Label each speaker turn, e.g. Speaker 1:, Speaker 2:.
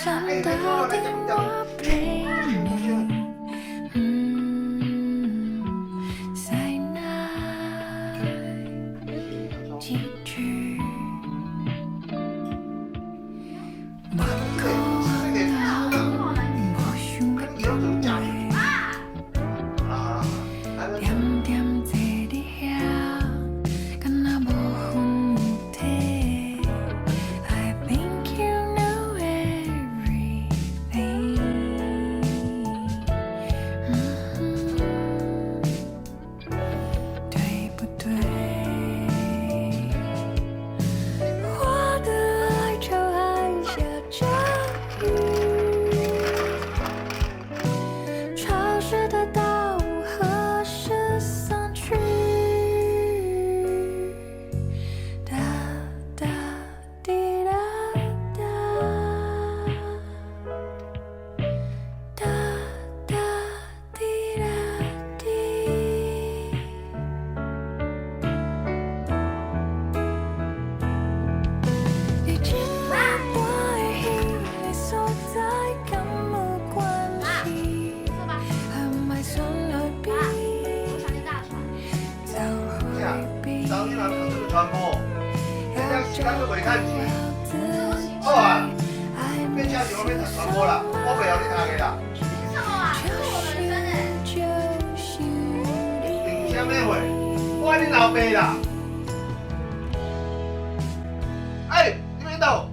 Speaker 1: 想打电话陪你。塞那几句，我讲无想讲话，点点坐伫遐，敢若无魂体。I think you know everything。对不对？我的哀愁还下着雨，潮湿的道路何时散去？哒哒滴答答，哒哒滴答滴。你今晚我的你所在敢无关系？还买算了笔，早回避。
Speaker 2: 早你人看这个传播，这点时间都袂趁钱。好啊，变车就我变读传播啦，我袂晓你读的啦。
Speaker 3: 什么啊？这是我的人生哎！
Speaker 2: 凭什么话？我你老爸啦！哎，你别动！